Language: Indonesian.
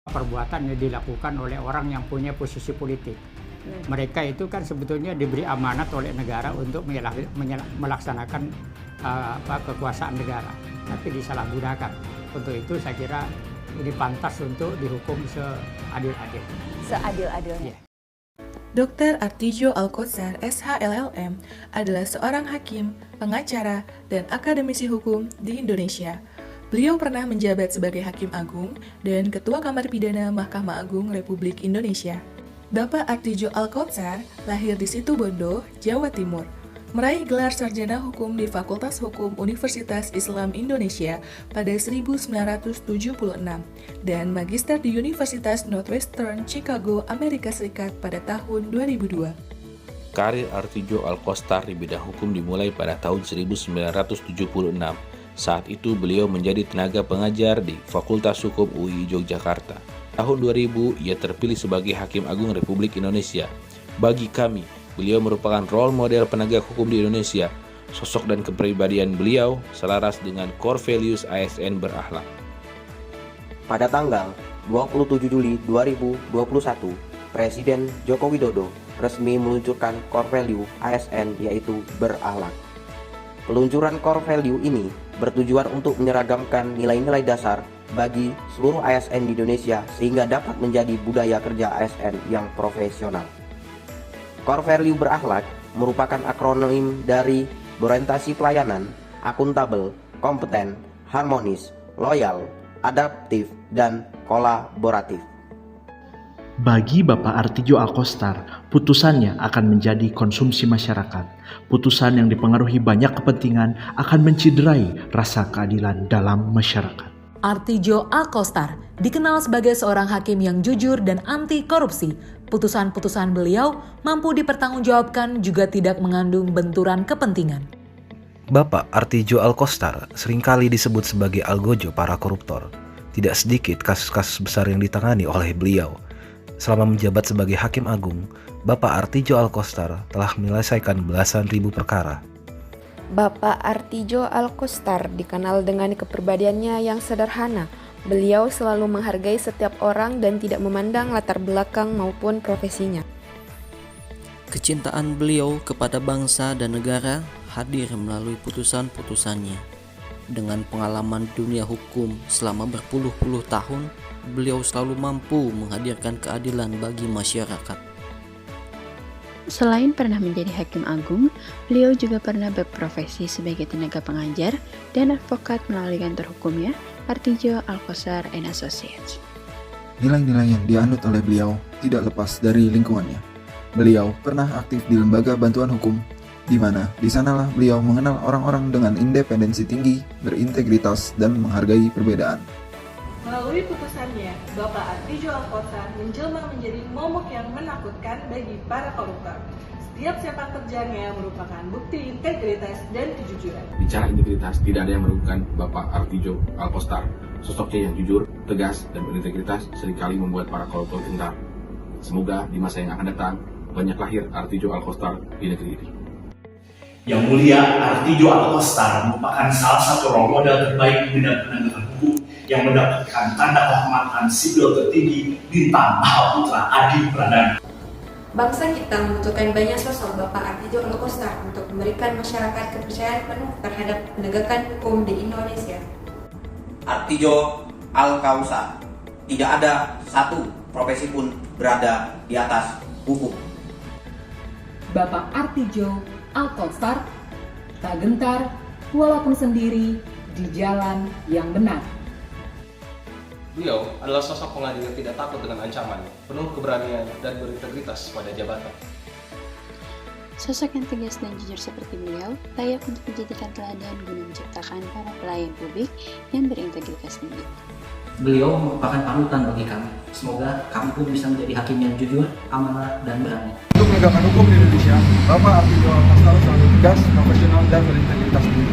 Perbuatan yang dilakukan oleh orang yang punya posisi politik. Mereka itu kan sebetulnya diberi amanat oleh negara untuk melaksanakan kekuasaan negara, tapi disalahgunakan. Untuk itu saya kira ini pantas untuk dihukum seadil-adil. Seadil-adilnya. Yeah. Dr. Artidjo Alkostar, SHLLM, adalah seorang hakim, pengacara, dan akademisi hukum di Indonesia. Beliau pernah menjabat sebagai Hakim Agung dan Ketua Kamar Pidana Mahkamah Agung Republik Indonesia. Bapak Artidjo Alkostar lahir di Situbondo, Jawa Timur. Meraih gelar sarjana hukum di Fakultas Hukum Universitas Islam Indonesia pada 1976 dan magister di Universitas Northwestern Chicago, Amerika Serikat pada tahun 2002. Karir Artidjo Alkostar di bidang hukum dimulai pada tahun 1976. Saat itu beliau menjadi tenaga pengajar di Fakultas Hukum UI Yogyakarta. Tahun 2000 ia terpilih sebagai Hakim Agung Republik Indonesia. Bagi kami, beliau merupakan role model penegak hukum di Indonesia. Sosok dan kepribadian beliau selaras dengan core values ASN berakhlak. Pada tanggal 27 Juli 2021, Presiden Joko Widodo resmi meluncurkan core value ASN yaitu berakhlak. Peluncuran core value ini bertujuan untuk menyeragamkan nilai-nilai dasar bagi seluruh ASN di Indonesia sehingga dapat menjadi budaya kerja ASN yang profesional. Core value berakhlak merupakan akronim dari berorientasi pelayanan, akuntabel, kompeten, harmonis, loyal, adaptif, dan kolaboratif. Bagi Bapak Artidjo Alkostar, putusannya akan menjadi konsumsi masyarakat. Putusan yang dipengaruhi banyak kepentingan akan menciderai rasa keadilan dalam masyarakat. Artidjo Alkostar dikenal sebagai seorang hakim yang jujur dan anti korupsi. Putusan-putusan beliau mampu dipertanggungjawabkan juga tidak mengandung benturan kepentingan. Bapak Artidjo Alkostar seringkali disebut sebagai algojo para koruptor. Tidak sedikit kasus-kasus besar yang ditangani oleh beliau. Selama menjabat sebagai Hakim Agung, Bapak Artidjo Alkostar telah menyelesaikan belasan ribu perkara. Bapak Artidjo Alkostar dikenal dengan kepribadiannya yang sederhana. Beliau selalu menghargai setiap orang dan tidak memandang latar belakang maupun profesinya. Kecintaan beliau kepada bangsa dan negara hadir melalui putusan-putusannya. Dengan pengalaman dunia hukum selama berpuluh-puluh tahun, beliau selalu mampu menghadirkan keadilan bagi masyarakat. Selain pernah menjadi Hakim Agung, beliau juga pernah berprofesi sebagai tenaga pengajar dan advokat melalui kantor hukumnya, Artidjo Alkostar & Associates. Nilai-nilai yang dianut oleh beliau tidak lepas dari lingkungannya. Beliau pernah aktif di lembaga bantuan hukum, di mana di sanalah beliau mengenal orang-orang dengan independensi tinggi, berintegritas, dan menghargai perbedaan. Melalui putusannya, Bapak Artidjo Alkostar menjelma menjadi momok yang menakutkan bagi para koruptor. Setiap sepak terjangnya merupakan bukti integritas dan kejujuran. Bicara integritas, tidak ada yang meragukan Bapak Artidjo Alkostar. Sosoknya yang jujur, tegas, dan berintegritas seringkali membuat para koruptor gentar. Semoga di masa yang akan datang, banyak lahir Artidjo Alkostar di negeri ini. Yang Mulia Artidjo Alkostar merupakan salah satu role model terbaik di bidang penegakan hukum yang mendapatkan tanda kehormatan sipil tertinggi Bintang Mahaputra Adi Pradana. Bangsa kita membutuhkan banyak sosok Bapak Artidjo Alkostar untuk memberikan masyarakat kepercayaan penuh terhadap penegakan hukum di Indonesia. Artidjo Alkostar, tidak ada satu profesi pun berada di atas hukum. Bapak Artidjo Alkostar tak gentar walaupun sendiri di jalan yang benar. Beliau adalah sosok pengadil yang tidak takut dengan ancaman, penuh keberanian dan berintegritas pada jabatan. Sosok yang tegas dan jujur seperti beliau layak untuk dijadikan teladan guna menciptakan para pelayan publik yang berintegritas tinggi. Beliau merupakan panutan bagi kami. Semoga kami pun bisa menjadi hakim yang jujur, amanah, dan berani. Untuk menegakkan hukum di Indonesia, Bapak Artidjo Alkostar selalu tegas, profesional, dan berintegritas tinggi.